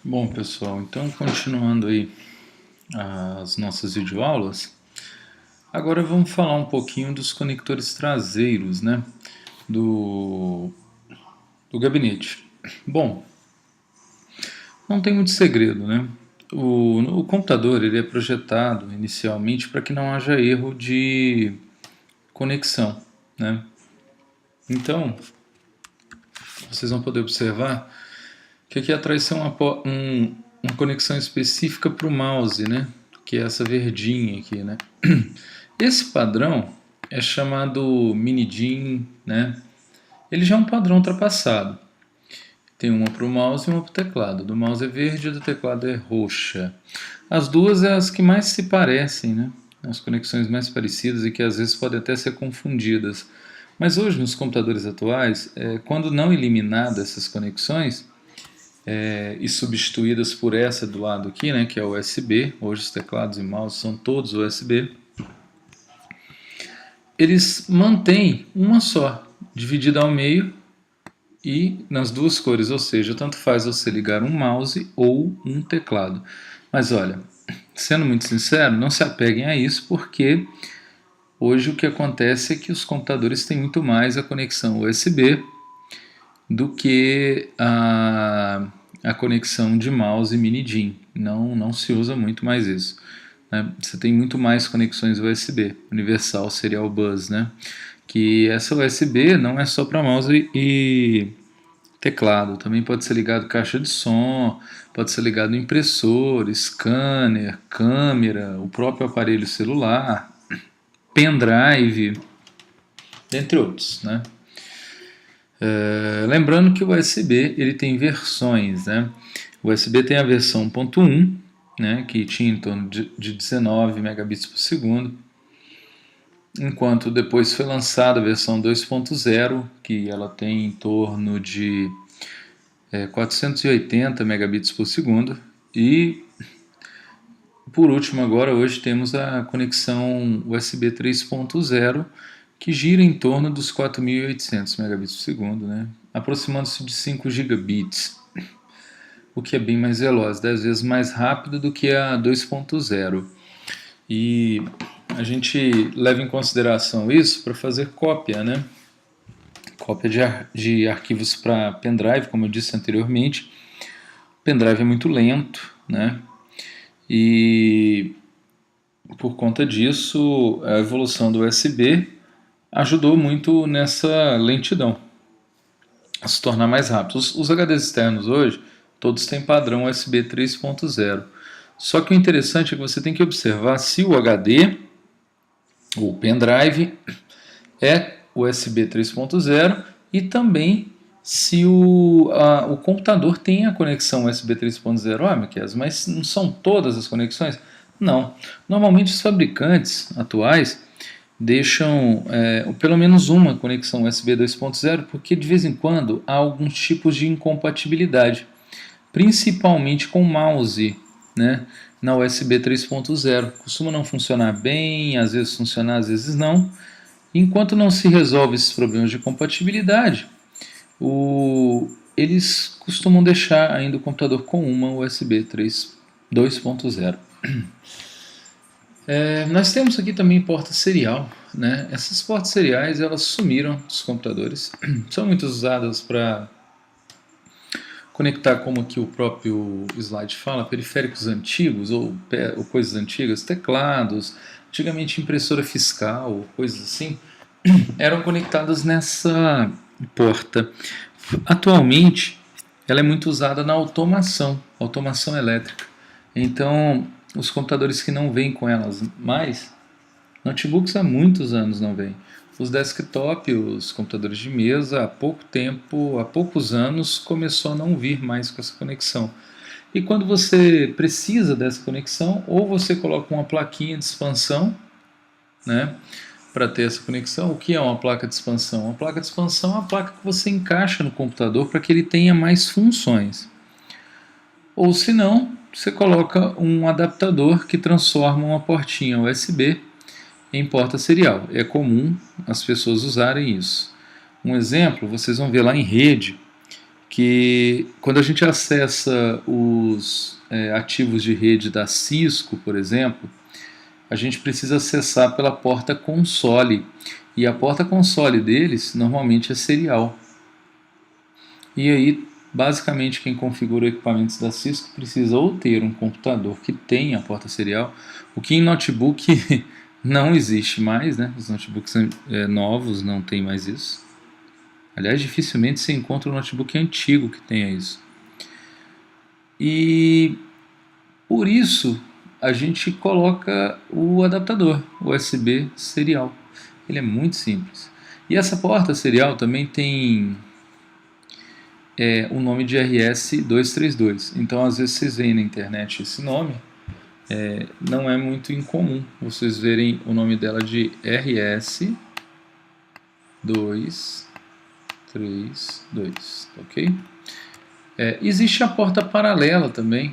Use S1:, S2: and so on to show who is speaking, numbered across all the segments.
S1: Bom, pessoal, então continuando aí as nossas videoaulas, agora vamos falar um pouquinho dos conectores traseiros, né, do, do gabinete. Bom, não tem muito segredo, né? O computador ele é projetado inicialmente para que não haja erro de conexão, né? Então, vocês vão poder observar que aqui atrás tem uma conexão específica para o mouse, né? Que é essa verdinha aqui, né? Esse padrão é chamado mini-DIN, né? Ele já é um padrão ultrapassado. Tem uma para o mouse e uma para o teclado. Do mouse é verde e do teclado é roxa. As duas é as que mais se parecem, né? As conexões mais parecidas e que às vezes podem até ser confundidas. Mas hoje, nos computadores atuais, quando não eliminadas essas conexões, e substituídas por essa do lado aqui, né, que é o USB. Hoje os teclados e mouse são todos USB. Eles mantêm uma só, dividida ao meio e nas duas cores, ou seja, tanto faz você ligar um mouse ou um teclado. Mas olha, sendo muito sincero, não se apeguem a isso, porque hoje o que acontece é que os computadores têm muito mais a conexão USB do que a conexão de mouse mini-DIN. Não se usa muito mais isso, né? Você tem muito mais conexões USB, Universal Serial Bus, né? Que essa USB não é só para mouse e teclado, também pode ser ligado caixa de som, pode ser ligado impressor, scanner, câmera, o próprio aparelho celular, pendrive, entre outros, né? Lembrando que o USB ele tem versões, né? O USB tem a versão 1.1, né, que tinha em torno de 19 megabits por segundo, enquanto depois foi lançada a versão 2.0, que ela tem em torno de 480 megabits por segundo, e por último agora hoje temos a conexão USB 3.0, que gira em torno dos 4.800 megabits por segundo, né, aproximando-se de 5 gigabits, o que é bem mais veloz, 10 vezes mais rápido do que a 2.0. E a gente leva em consideração isso para fazer cópia, né? Cópia de arquivos para pendrive, como eu disse anteriormente. O pendrive é muito lento, né? E por conta disso, a evolução do USB ajudou muito nessa lentidão, a se tornar mais rápido. Os HDs externos hoje, todos têm padrão USB 3.0. Só que o interessante é que você tem que observar se o HD, o pendrive, é USB 3.0 e também se o computador tem a conexão USB 3.0. Ah, Miquel, mas não são todas as conexões? Não. Normalmente os fabricantes atuais deixam pelo menos uma conexão USB 2.0, porque de vez em quando há alguns tipos de incompatibilidade, principalmente com mouse, né, na USB 3.0. Costuma não funcionar bem, às vezes funcionar, às vezes não. Enquanto não se resolve esses problemas de compatibilidade, eles costumam deixar ainda o computador com uma USB 2.0. Nós temos aqui também porta serial, né? Essas portas seriais elas sumiram dos computadores, são muito usadas para conectar, como aqui o próprio slide fala, periféricos antigos ou coisas antigas, teclados, antigamente impressora fiscal, coisas assim, eram conectadas nessa porta. Atualmente, ela é muito usada na automação elétrica. Então, os computadores que não vêm com elas mais, notebooks há muitos anos não vêm. Os desktop, os computadores de mesa, há pouco tempo, há poucos anos, começou a não vir mais com essa conexão. E quando você precisa dessa conexão, ou você coloca uma plaquinha de expansão, né, para ter essa conexão. O que é uma placa de expansão? Uma placa de expansão é uma placa que você encaixa no computador para que ele tenha mais funções. Ou se não, você coloca um adaptador que transforma uma portinha USB em porta serial. É comum as pessoas usarem isso. Um exemplo, vocês vão ver lá em rede, que quando a gente acessa os ativos de rede da Cisco, por exemplo, a gente precisa acessar pela porta console, e a porta console deles normalmente é serial. E aí, basicamente, quem configura equipamentos da Cisco precisa ou ter um computador que tenha a porta serial, o que em notebook não existe mais, né? Os notebooks novos não tem mais isso. Aliás, dificilmente você encontra um notebook antigo que tenha isso. E por isso a gente coloca o adaptador USB serial. Ele é muito simples. E essa porta serial também tem o nome de RS232. Então, às vezes vocês veem na internet esse nome, não é muito incomum vocês verem o nome dela de RS232, ok? Existe a porta paralela também,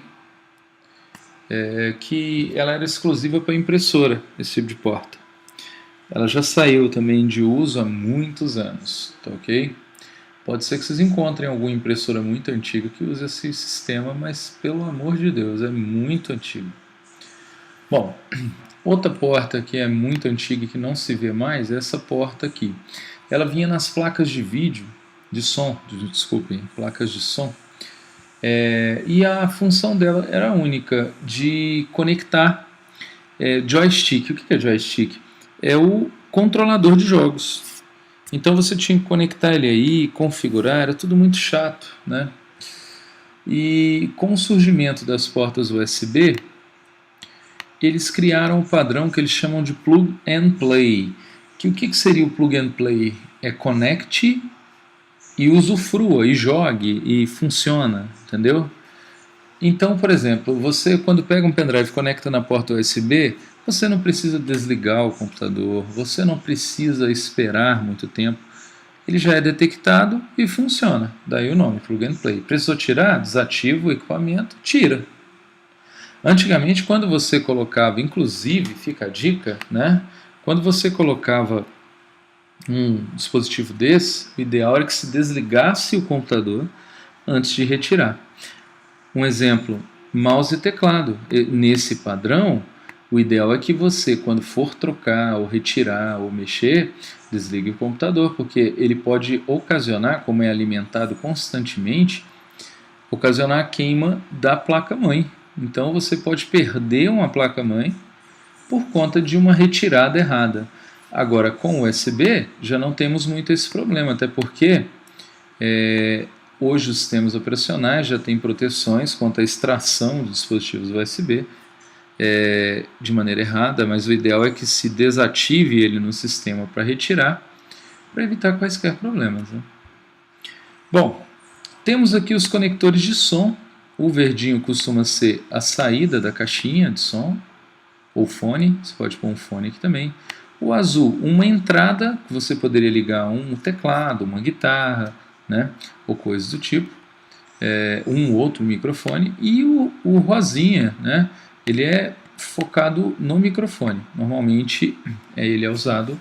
S1: que ela era exclusiva para impressora, esse tipo de porta. Ela já saiu também de uso há muitos anos, tá ok? Pode ser que vocês encontrem alguma impressora muito antiga que use esse sistema, mas pelo amor de Deus, é muito antigo. Bom, outra porta que é muito antiga e que não se vê mais é essa porta aqui. Ela vinha nas placas de vídeo, placas de som, e a função dela era única, de conectar joystick. O que é joystick? É o controlador de jogos. Então você tinha que conectar ele aí, configurar, era tudo muito chato, né? E com o surgimento das portas USB, eles criaram um padrão que eles chamam de plug and play. O que seria o plug and play? É conecte e usufrua, e jogue, e funciona, entendeu? Então, por exemplo, você quando pega um pendrive e conecta na porta USB, você não precisa desligar o computador, você não precisa esperar muito tempo. Ele já é detectado e funciona. Daí o nome, plug and play. Precisou tirar? Desativa o equipamento, tira. Antigamente, quando você colocava, inclusive, fica a dica, né? Quando você colocava um dispositivo desse, o ideal era que se desligasse o computador antes de retirar. Um exemplo, mouse e teclado. Nesse padrão, o ideal é que você, quando for trocar, ou retirar, ou mexer, desligue o computador, porque ele pode ocasionar, como é alimentado constantemente, ocasionar a queima da placa-mãe. Então você pode perder uma placa-mãe por conta de uma retirada errada. Agora, com o USB, já não temos muito esse problema, até porque hoje os sistemas operacionais já têm proteções contra a extração de dispositivos USB de maneira errada, mas o ideal é que se desative ele no sistema para retirar, para evitar quaisquer problemas, né? Bom, temos aqui os conectores de som. O verdinho costuma ser a saída da caixinha de som, ou fone, você pode pôr um fone aqui também. O azul, uma entrada, que você poderia ligar um teclado, uma guitarra, né, ou coisas do tipo, um outro microfone. E o rosinha, né, ele é focado no microfone. Normalmente ele é usado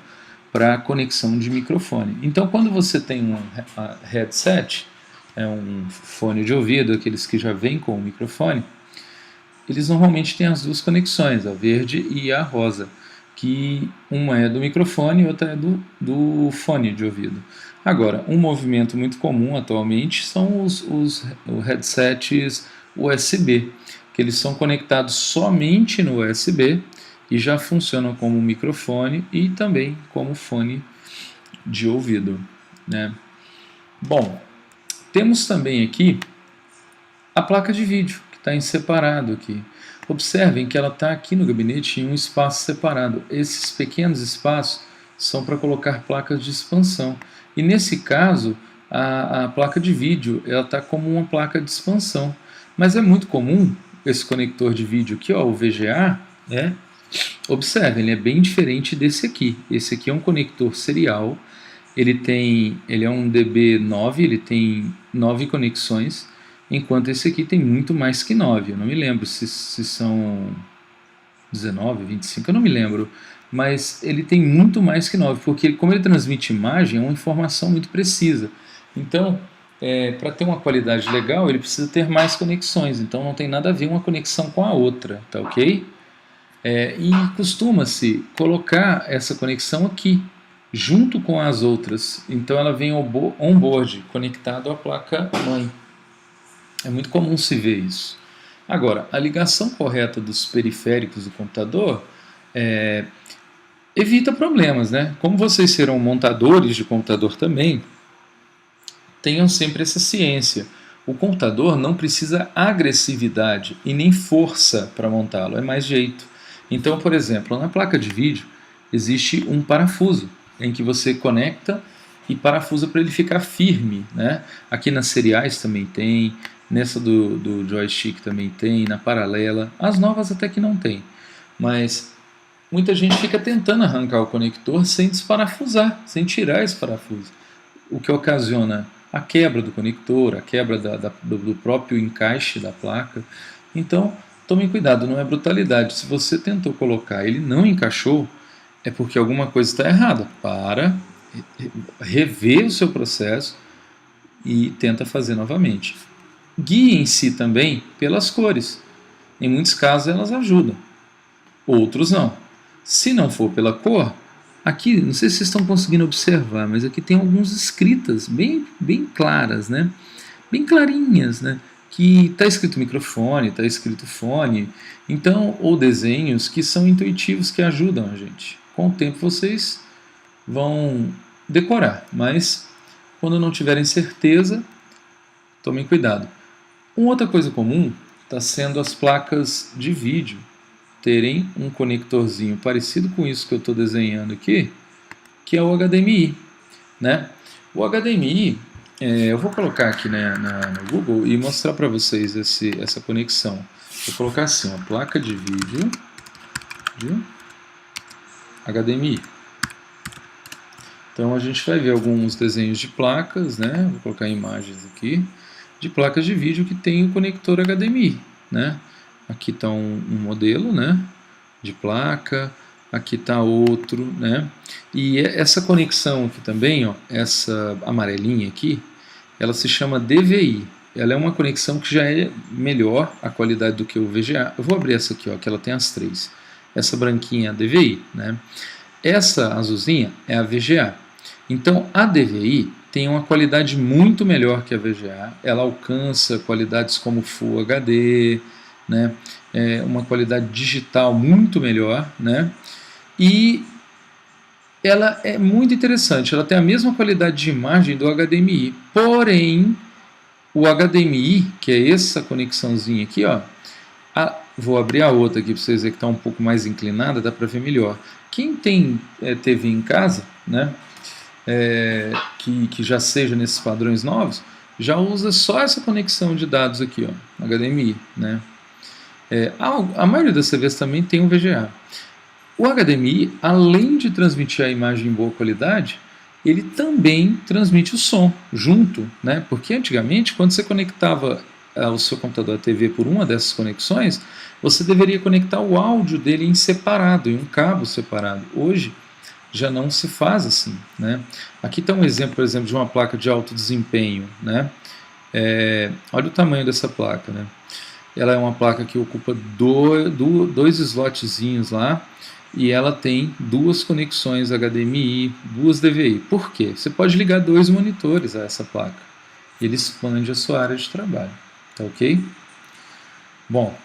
S1: para conexão de microfone. Então quando você tem um headset, um fone de ouvido, aqueles que já vêm com o microfone, eles normalmente têm as duas conexões, a verde e a rosa, que uma é do microfone e outra é do fone de ouvido. Agora, um movimento muito comum atualmente são os headsets USB, que eles são conectados somente no USB e já funcionam como microfone e também como fone de ouvido, né? Bom, temos também aqui a placa de vídeo, que está em separado aqui. Observem que ela está aqui no gabinete em um espaço separado. Esses pequenos espaços são para colocar placas de expansão. E nesse caso, a placa de vídeo está como uma placa de expansão. Mas é muito comum esse conector de vídeo aqui, ó, o VGA, observem, ele é bem diferente desse aqui. Esse aqui é um conector serial. Ele é um DB9, ele tem 9 conexões, enquanto esse aqui tem muito mais que 9. Eu não me lembro se são 19, 25, eu não me lembro. Mas ele tem muito mais que 9, porque como ele transmite imagem, é uma informação muito precisa. Então, para ter uma qualidade legal, ele precisa ter mais conexões, então não tem nada a ver uma conexão com a outra, tá ok? E costuma-se colocar essa conexão aqui, junto com as outras, então ela vem on-board, conectado à placa-mãe. É muito comum se ver isso. Agora, a ligação correta dos periféricos do computador evita problemas, né? Como vocês serão montadores de computador também, tenham sempre essa ciência. O computador não precisa agressividade e nem força para montá-lo, é mais jeito. Então, por exemplo, na placa de vídeo existe um parafuso em que você conecta e parafusa para ele ficar firme, né? Aqui nas seriais também tem, nessa do joystick também tem, na paralela. As novas até que não tem, mas muita gente fica tentando arrancar o conector sem desparafusar, sem tirar esse parafuso, o que ocasiona a quebra do conector, a quebra do próprio encaixe da placa. Então, tomem cuidado, não é brutalidade. Se você tentou colocar e ele não encaixou, é porque alguma coisa está errada. Para, rever o seu processo e tenta fazer novamente. Guiem-se também pelas cores. Em muitos casos elas ajudam, outros não. Se não for pela cor, aqui, não sei se vocês estão conseguindo observar, mas aqui tem algumas escritas bem claras, né? Bem clarinhas, né? Que está escrito microfone, está escrito fone, então, ou desenhos que são intuitivos, que ajudam a gente. Com o tempo vocês vão decorar, mas quando não tiverem certeza, tomem cuidado. Uma outra coisa comum está sendo as placas de vídeo terem um conectorzinho parecido com isso que eu estou desenhando aqui, que é o HDMI, né? O HDMI, eu vou colocar aqui no Google e mostrar para vocês essa conexão. Vou colocar assim, a placa de vídeo de HDMI. Então a gente vai ver alguns desenhos de placas, né? Vou colocar imagens aqui, de placas de vídeo que tem o conector HDMI, né? Aqui está um modelo, né, de placa, aqui está outro, né? E essa conexão aqui também, ó, essa amarelinha aqui, ela se chama DVI. Ela é uma conexão que já é melhor a qualidade do que o VGA. Eu vou abrir essa aqui, ó, que ela tem as três. Essa branquinha é a DVI, né? Essa azulzinha é a VGA. Então a DVI tem uma qualidade muito melhor que a VGA. Ela alcança qualidades como Full HD, né? Uma qualidade digital muito melhor, né? E ela é muito interessante, ela tem a mesma qualidade de imagem do HDMI, porém o HDMI, que é essa conexãozinha aqui, ó, vou abrir a outra aqui para vocês verem que está um pouco mais inclinada, dá para ver melhor. Quem tem TV em casa, né, que já seja nesses padrões novos, já usa só essa conexão de dados aqui, ó, HDMI, né? A maioria das TVs também tem um VGA. O HDMI, além de transmitir a imagem em boa qualidade, ele também transmite o som junto, né? Porque antigamente, quando você conectava o seu computador à TV por uma dessas conexões, você deveria conectar o áudio dele em separado, em um cabo separado. Hoje já não se faz assim, né? Aqui está um exemplo, por exemplo, de uma placa de alto desempenho, né? Olha o tamanho dessa placa, né? Ela é uma placa que ocupa dois slotzinhos lá, e ela tem duas conexões HDMI, duas DVI. Por quê? Você pode ligar dois monitores a essa placa. Ele expande a sua área de trabalho. Tá ok? Bom,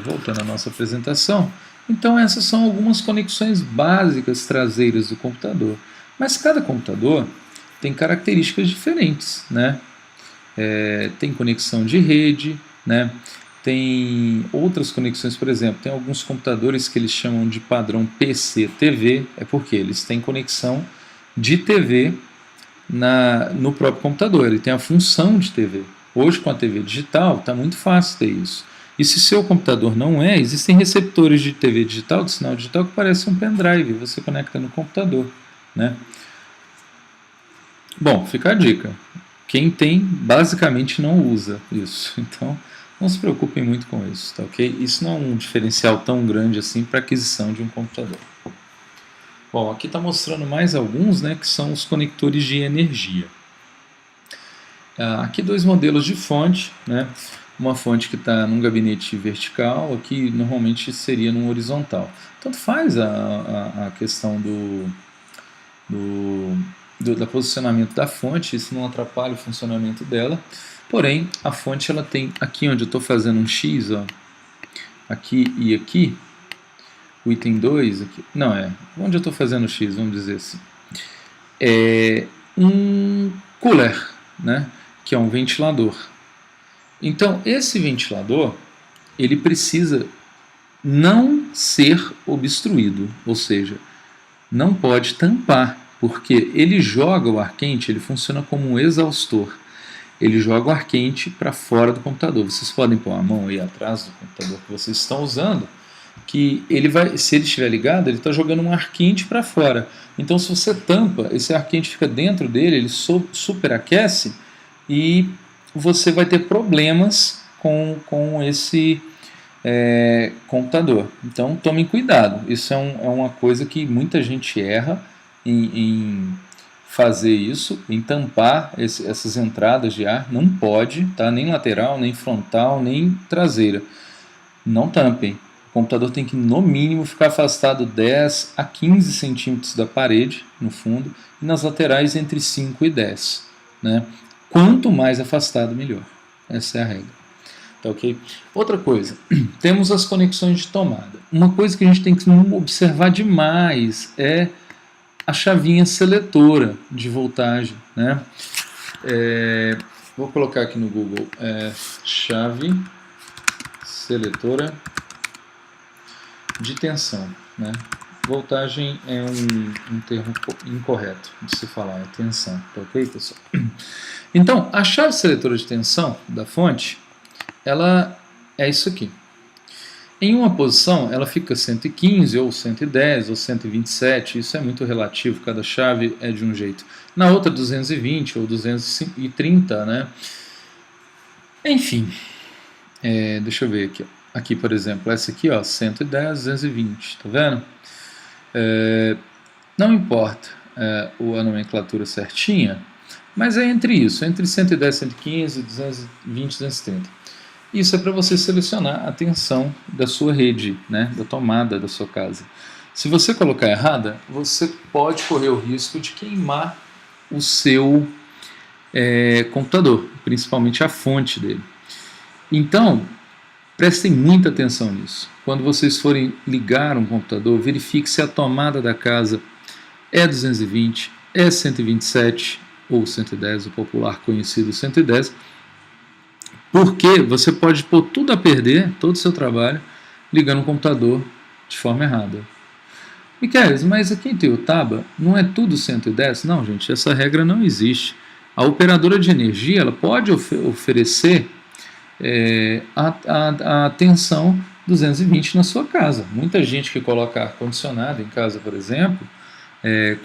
S1: voltando à nossa apresentação, então essas são algumas conexões básicas traseiras do computador. Mas cada computador tem características diferentes, né? Tem conexão de rede, né? Tem outras conexões, por exemplo, tem alguns computadores que eles chamam de padrão PC-TV, porque eles têm conexão de TV no próprio computador, ele tem a função de TV. Hoje, com a TV digital, está muito fácil ter isso. E se seu computador não existem receptores de TV digital, de sinal digital, que parecem um pendrive, você conecta no computador, né? Bom, fica a dica. Quem tem, basicamente não usa isso, então não se preocupem muito com isso, tá ok? Isso não é um diferencial tão grande assim para aquisição de um computador. Bom, aqui está mostrando mais alguns, né, que são os conectores de energia. Aqui dois modelos de fonte, né? Uma fonte que está num gabinete vertical, aqui normalmente seria num horizontal. Tanto faz a questão do posicionamento da fonte, isso não atrapalha o funcionamento dela. Porém, a fonte ela tem aqui onde eu estou fazendo um X, ó, aqui e aqui, o item 2, aqui, não é, onde eu estou fazendo X, vamos dizer assim, é um cooler, né, que é um ventilador. Então, esse ventilador, ele precisa não ser obstruído, ou seja, não pode tampar, porque ele joga o ar quente, ele funciona como um exaustor. Ele joga o ar quente para fora do computador. Vocês podem pôr a mão aí atrás do computador que vocês estão usando, que ele vai, se ele estiver ligado, ele está jogando um ar quente para fora. Então, se você tampa, esse ar quente fica dentro dele, ele superaquece e você vai ter problemas com esse computador. Então, tomem cuidado. Isso é uma coisa que muita gente erra em fazer isso, em tampar essas entradas de ar. Não pode, tá? Nem lateral, nem frontal, nem traseira. Não tampem. O computador tem que, no mínimo, ficar afastado 10 a 15 centímetros da parede, no fundo, e nas laterais entre 5 e 10. Né? Quanto mais afastado, melhor. Essa é a regra. Tá, ok? Outra coisa, temos as conexões de tomada. Uma coisa que a gente tem que observar demais é a chavinha seletora de voltagem. Né? Vou colocar aqui no Google chave seletora de tensão. Né? Voltagem é um termo incorreto de se falar, é tensão. Tá, ok, pessoal? Então, a chave seletora de tensão da fonte, ela é isso aqui. Em uma posição, ela fica 115, ou 110, ou 127, isso é muito relativo, cada chave é de um jeito. Na outra, 220 ou 230, né? Enfim, deixa eu ver aqui. Aqui, por exemplo, essa aqui, ó, 110, 220, tá vendo? Não importa a nomenclatura certinha, mas é entre isso, entre 110, 115, 220, 230. Isso é para você selecionar a tensão da sua rede, né, da tomada da sua casa. Se você colocar errada, você pode correr o risco de queimar o seu computador, principalmente a fonte dele. Então, prestem muita atenção nisso. Quando vocês forem ligar um computador, verifique se a tomada da casa é 220, é 127 ou 110, o popular conhecido 110, porque você pode pôr tudo a perder, todo o seu trabalho, ligando o computador de forma errada. Miquelis, mas aqui em Tuiutaba não é tudo 110? Não, gente, essa regra não existe. A operadora de energia ela pode oferecer a tensão 220 na sua casa. Muita gente que coloca ar-condicionado em casa, por exemplo,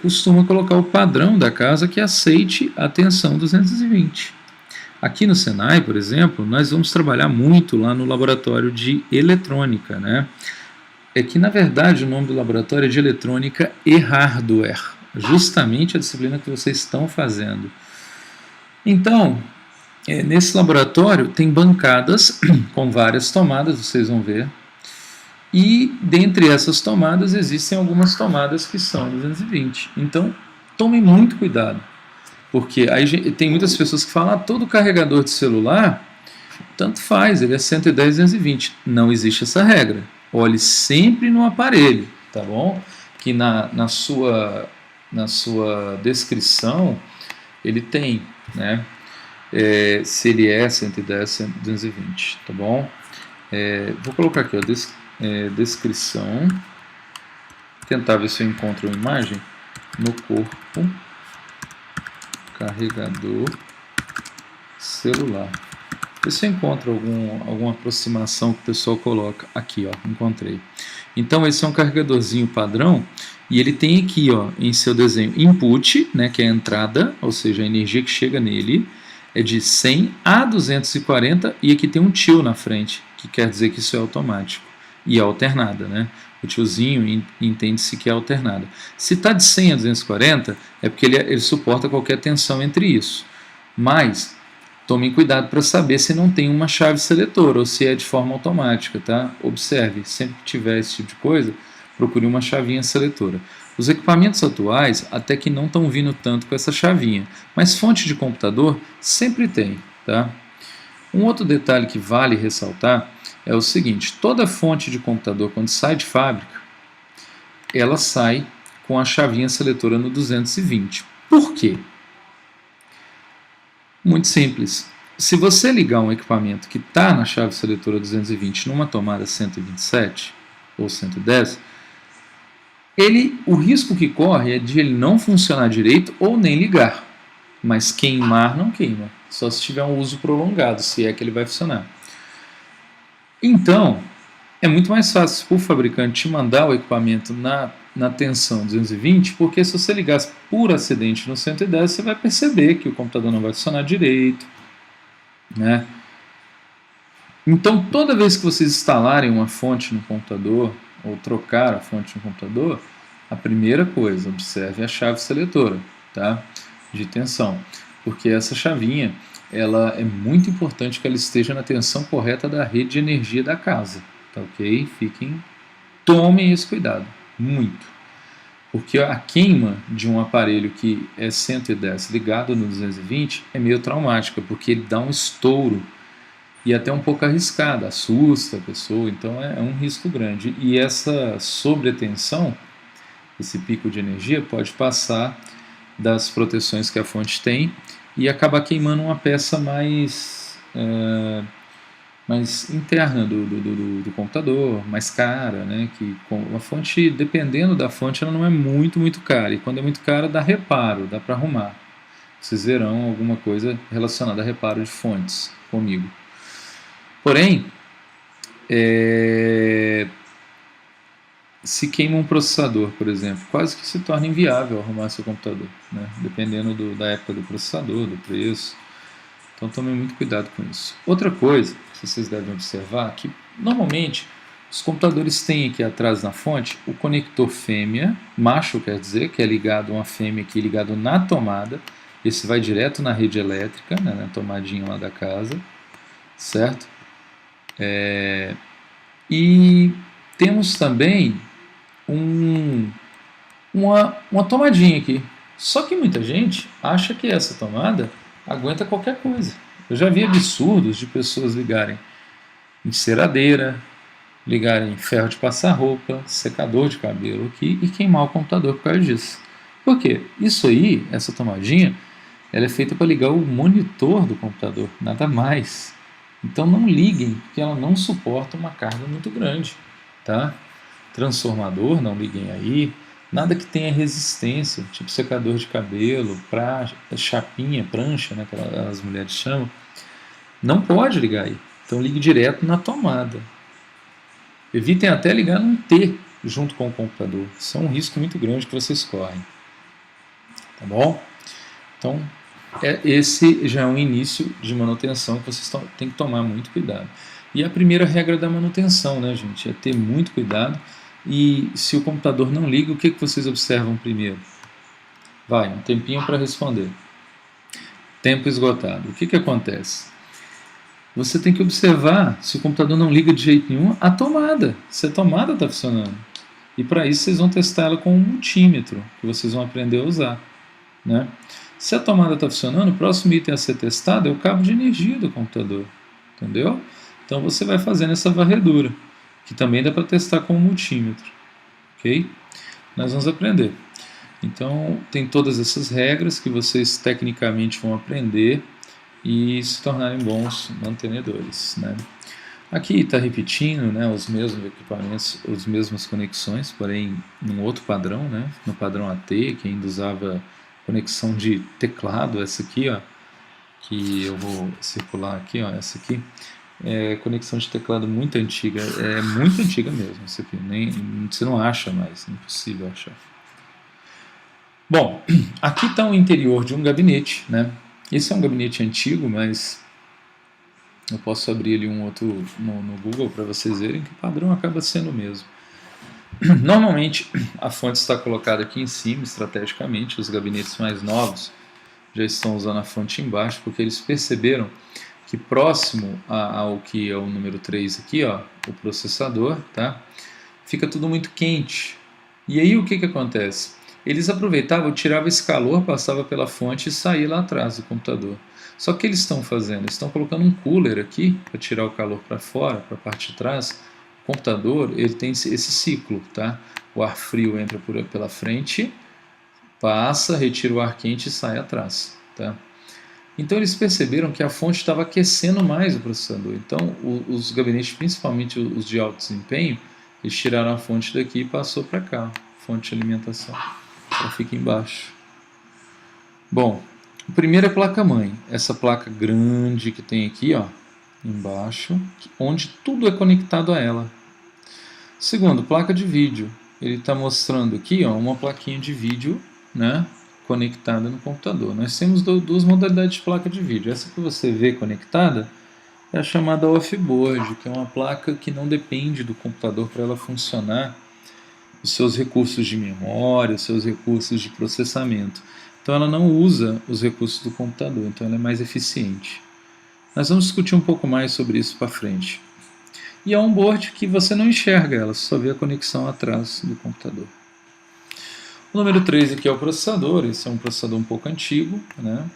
S1: costuma colocar o padrão da casa que aceite a tensão 220. Aqui no Senai, por exemplo, nós vamos trabalhar muito lá no laboratório de eletrônica, né? É que, na verdade, o nome do laboratório é de eletrônica e hardware, justamente a disciplina que vocês estão fazendo. Então, nesse laboratório tem bancadas com várias tomadas, vocês vão ver, e dentre essas tomadas existem algumas tomadas que são 220. Então, tomem muito cuidado. Porque aí tem muitas pessoas que falam, todo carregador de celular, tanto faz, ele é 110, 220. Não existe essa regra. Olhe sempre no aparelho, tá bom? Que na sua descrição, ele tem, né? Se ele é 110, 220, tá bom? Vou colocar aqui, ó, descrição. Tentar ver se eu encontro uma imagem no corpo. Carregador celular. Vê se eu encontro alguma aproximação que o pessoal coloca. Aqui, ó, encontrei. Então, esse é um carregadorzinho padrão e ele tem aqui, ó, em seu desenho, input, né, que é a entrada, ou seja, a energia que chega nele, é de 100 a 240 e aqui tem um tio na frente, que quer dizer que isso é automático e é alternada, né? O tiozinho entende-se que é alternada. Se está de 100 a 240, é porque ele suporta qualquer tensão entre isso. Mas, Tomem cuidado para saber se não tem uma chave seletora ou se é de forma automática, tá? Observe, sempre que tiver esse tipo de coisa, procure uma chavinha seletora. Os equipamentos atuais até que não estão vindo tanto com essa chavinha, mas fonte de computador sempre tem, tá? Um outro detalhe que vale ressaltar é o seguinte: toda fonte de computador, quando sai de fábrica, ela sai com a chavinha seletora no 220. Por quê? Muito simples. Se você ligar um equipamento que está na chave seletora 220 numa tomada 127 ou 110, o risco que corre é de ele não funcionar direito ou nem ligar. Mas queimar não queima, só se tiver um uso prolongado, se é que ele vai funcionar. Então, é muito mais fácil para o fabricante te mandar o equipamento na tensão 220, porque se você ligar por acidente no 110, você vai perceber que o computador não vai funcionar direito, né? Então, toda vez que vocês instalarem uma fonte no computador, ou trocar a fonte no computador, a primeira coisa, observe a chave seletora, tá? De tensão, porque essa chavinha, ela é muito importante que ela esteja na tensão correta da rede de energia da casa, tá ok? Tomem esse cuidado, muito. Porque a queima de um aparelho que é 110 ligado no 220 é meio traumática, porque ele dá um estouro e até um pouco arriscado, assusta a pessoa, então é um risco grande. E essa sobretensão, esse pico de energia, pode passar das proteções que a fonte tem e acabar queimando uma peça mais interna do computador, mais cara, né? Que a fonte, dependendo da fonte, ela não é muito cara. E quando é muito cara, dá reparo, dá para arrumar. Vocês verão alguma coisa relacionada a reparo de fontes comigo. Porém, se queima um processador, por exemplo, quase que se torna inviável arrumar seu computador, né? Dependendo da época do processador, do preço. Então tomem muito cuidado com isso. Outra coisa que vocês devem observar é que normalmente os computadores têm aqui atrás na fonte o conector fêmea, macho quer dizer, que é ligado a uma fêmea aqui ligado na tomada. Esse vai direto na rede elétrica, né, na tomadinha lá da casa, certo? E temos também uma tomadinha aqui. Só que muita gente acha que essa tomada aguenta qualquer coisa. Eu já vi absurdos de pessoas ligarem enceradeira, ligarem ferro de passar roupa, secador de cabelo aqui e queimar o computador por causa disso. Por quê? Isso aí, essa tomadinha, ela é feita para ligar o monitor do computador, nada mais. Então não liguem, porque ela não suporta uma carga muito grande, tá? Transformador, não liguem aí. Nada que tenha resistência, tipo secador de cabelo, chapinha, prancha, né, que as mulheres chamam, não pode ligar aí. Então ligue direto na tomada. Evitem até ligar num T junto com o computador. Isso é um risco muito grande que vocês correm. Tá bom? Então, esse já é um início de manutenção que vocês têm que tomar muito cuidado. E a primeira regra da manutenção, né, gente, é ter muito cuidado. E se o computador não liga, o que vocês observam primeiro? Vai, um tempinho para responder. Tempo esgotado. O que acontece? Você tem que observar, se o computador não liga de jeito nenhum, a tomada. Se a tomada está funcionando. E para isso vocês vão testar ela com um multímetro, que vocês vão aprender a usar, né? Se a tomada está funcionando, o próximo item a ser testado é o cabo de energia do computador. Entendeu? Então você vai fazendo essa varredura, que também dá para testar com um multímetro. Ok? Nós vamos aprender. Então, tem todas essas regras que vocês tecnicamente vão aprender e se tornarem bons mantenedores, né? Aqui está repetindo, né, os mesmos equipamentos, as mesmas conexões, porém num outro padrão, né, no padrão AT, que ainda usava conexão de teclado, essa aqui, ó, que eu vou circular aqui, ó, essa aqui. É conexão de teclado muito antiga, é muito antiga mesmo isso aqui, você não acha mais, é impossível achar. Bom, aqui está o interior de um gabinete, né? Esse é um gabinete antigo, mas eu posso abrir ali um outro no Google para vocês verem que o padrão acaba sendo o mesmo. Normalmente a fonte está colocada aqui em cima, estrategicamente, os gabinetes mais novos já estão usando a fonte embaixo, porque eles perceberam que próximo ao que é o número 3 aqui, ó, o processador, tá? Fica tudo muito quente. E aí o que acontece? Eles aproveitavam, tiravam esse calor, passava pela fonte e saía lá atrás do computador. Só que o que eles estão fazendo? Eles estão colocando um cooler aqui para tirar o calor para fora, para a parte de trás. O computador ele tem esse ciclo, tá? O ar frio entra pela frente, passa, retira o ar quente e sai atrás, tá? Então eles perceberam que a fonte estava aquecendo mais o processador. Então os gabinetes, principalmente os de alto desempenho, eles tiraram a fonte daqui e passou para cá, fonte de alimentação. Ela fica embaixo. Bom, o primeiro é a placa-mãe. Essa placa grande que tem aqui, ó, embaixo, onde tudo é conectado a ela. Segundo, placa de vídeo. Ele está mostrando aqui, ó, uma plaquinha de vídeo, né, conectada no computador. Nós temos duas modalidades de placa de vídeo. Essa que você vê conectada é a chamada offboard, que é uma placa que não depende do computador para ela funcionar, os seus recursos de memória, os seus recursos de processamento. Então ela não usa os recursos do computador, então ela é mais eficiente. Nós vamos discutir um pouco mais sobre isso para frente. E a onboard que você não enxerga ela, você só vê a conexão atrás do computador. O número 3 aqui é o processador, esse é um processador um pouco antigo, né?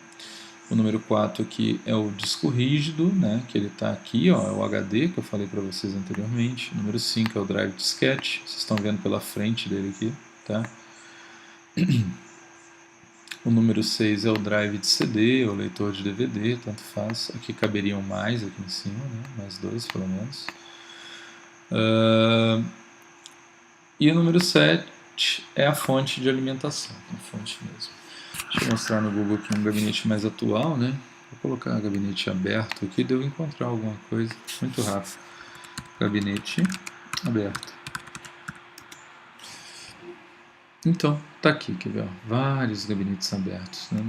S1: O número 4 aqui é o disco rígido, né? Que ele está aqui, ó, é o HD que eu falei para vocês anteriormente. O número 5 é o drive disquete, vocês estão vendo pela frente dele aqui, tá? O número 6 é o drive de CD, o leitor de DVD, tanto faz. Aqui caberiam mais aqui em cima, né? Mais 2 pelo menos. E o número 7 é a fonte de alimentação, a fonte mesmo. Deixa eu mostrar no Google aqui um gabinete mais atual, né? Vou colocar gabinete aberto aqui, devo encontrar alguma coisa muito rápido. Gabinete aberto. Então, tá aqui, quer ver? Vários gabinetes abertos, né?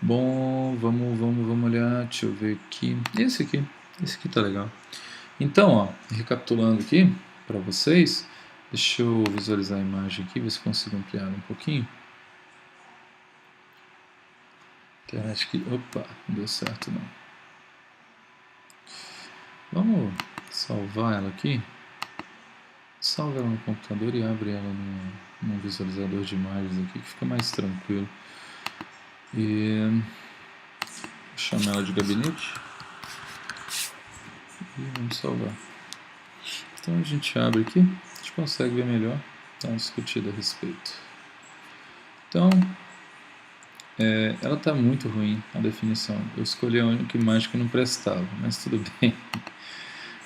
S1: Bom, vamos olhar, deixa eu ver aqui. Esse aqui tá legal. Então, ó, recapitulando aqui para vocês, deixa eu visualizar a imagem aqui, ver se consigo ampliar um pouquinho. Internet que, opa, não deu certo não. Vamos salvar ela aqui. Salva ela no computador e abre ela num visualizador de imagens aqui, que fica mais tranquilo. E vou chamar ela de gabinete. E vamos salvar. Então a gente abre aqui, a gente consegue ver melhor, tá discutido a respeito. Então, ela está muito ruim, a definição. Eu escolhi a única imagem que não prestava, mas tudo bem.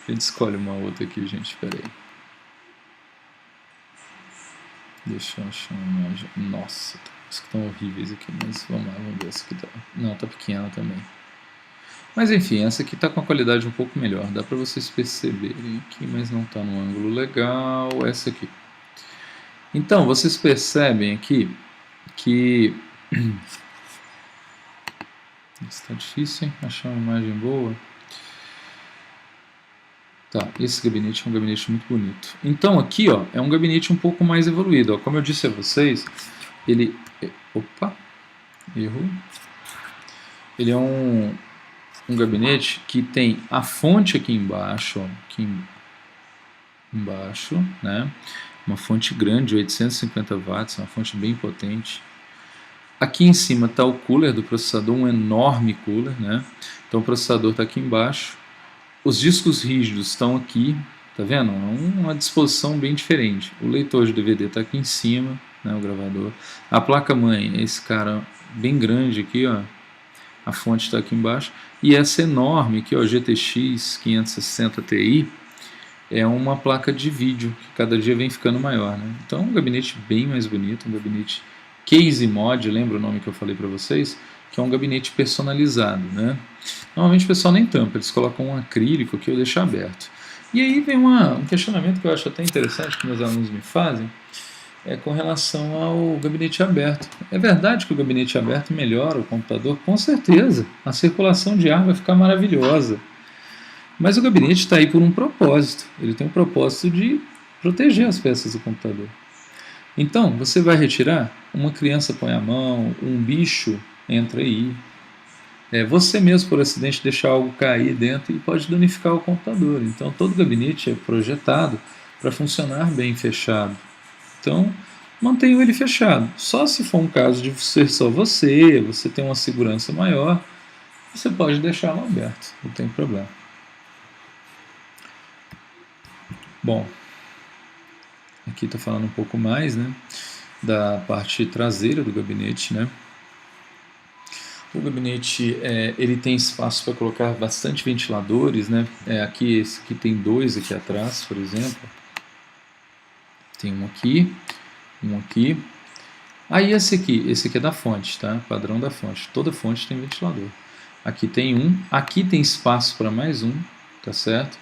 S1: A gente escolhe uma outra aqui, gente, espera aí. Deixa eu achar uma imagem. Nossa, as que estão horríveis aqui, mas vamos lá, vamos ver essa aqui tá. Não, tá pequena também. Mas enfim, essa aqui está com a qualidade um pouco melhor, dá para vocês perceberem aqui, mas não está no ângulo legal, essa aqui. Então, vocês percebem aqui que está difícil, hein? Achar uma imagem boa. Tá, esse gabinete é um gabinete muito bonito. Então aqui, ó, é um gabinete um pouco mais evoluído. Ó. Como eu disse a vocês, ele... Opa, erro. Ele é um gabinete que tem a fonte aqui embaixo, ó, aqui embaixo, né? Uma fonte grande, 850 watts, uma fonte bem potente. Aqui em cima está o cooler do processador, um enorme cooler, né? Então o processador está aqui embaixo. Os discos rígidos estão aqui, tá vendo? É uma disposição bem diferente. O leitor de DVD está aqui em cima, né, o gravador. A placa-mãe é esse cara bem grande aqui, ó. A fonte está aqui embaixo. E essa enorme aqui, ó, GTX 560 Ti, é uma placa de vídeo, que cada dia vem ficando maior, né? Então é um gabinete bem mais bonito, um gabinete Case Mod, lembra o nome que eu falei para vocês? Que é um gabinete personalizado, né? Normalmente o pessoal nem tampa, eles colocam um acrílico que eu deixo aberto. E aí vem um questionamento que eu acho até interessante que meus alunos me fazem, com relação ao gabinete aberto. É verdade que o gabinete aberto melhora o computador? Com certeza, a circulação de ar vai ficar maravilhosa. Mas o gabinete está aí por um propósito, ele tem um propósito de proteger as peças do computador. Então, você vai retirar, uma criança põe a mão, um bicho entra aí, você mesmo, por acidente, deixar algo cair dentro e pode danificar o computador. Então, todo gabinete é projetado para funcionar bem fechado. Então, mantenha ele fechado. Só se for um caso de ser só você tem uma segurança maior, você pode deixá-lo aberto, não tem problema. Bom, aqui está falando um pouco mais, né, da parte traseira do gabinete, né. O gabinete ele tem espaço para colocar bastante ventiladores, né. Aqui esse aqui tem dois aqui atrás, por exemplo. Tem um aqui, um aqui. Aí esse aqui é da fonte, tá? Padrão da fonte. Toda fonte tem ventilador. Aqui tem um, aqui tem espaço para mais um, tá certo?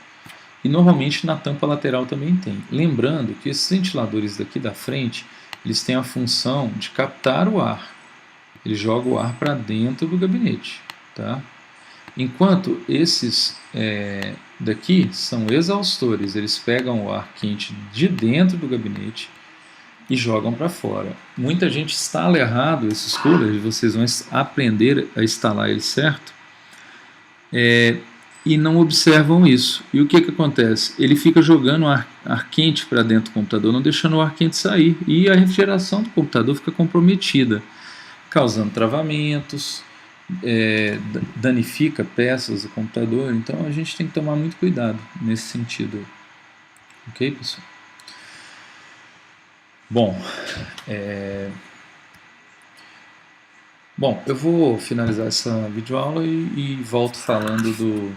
S1: E normalmente na tampa lateral também tem. Lembrando que esses ventiladores daqui da frente, eles têm a função de captar o ar. Ele joga o ar para dentro do gabinete, tá? Enquanto esses daqui são exaustores, eles pegam o ar quente de dentro do gabinete e jogam para fora. Muita gente instala errado esses coolers, vocês vão aprender a instalar eles certo, e não observam isso. E o que acontece? Ele fica jogando ar quente para dentro do computador, não deixando o ar quente sair, e a refrigeração do computador fica comprometida, causando travamentos, danifica peças do computador. Então a gente tem que tomar muito cuidado nesse sentido. Ok, pessoal? Bom, eu vou finalizar essa videoaula e volto falando